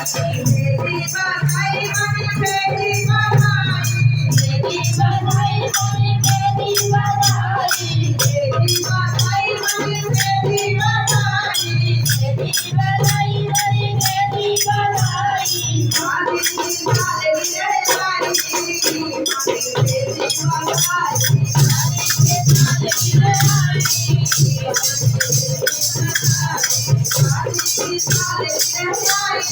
बेटी बधाई मन बेटी बधाई बेटी बधाई मन बेटी बधाई बेटी बधाई मन बेटी बधाई बेटी बधाई मन बेटी बधाई आदि साले रे वाली बेटी बधाई आदि साले रे वाली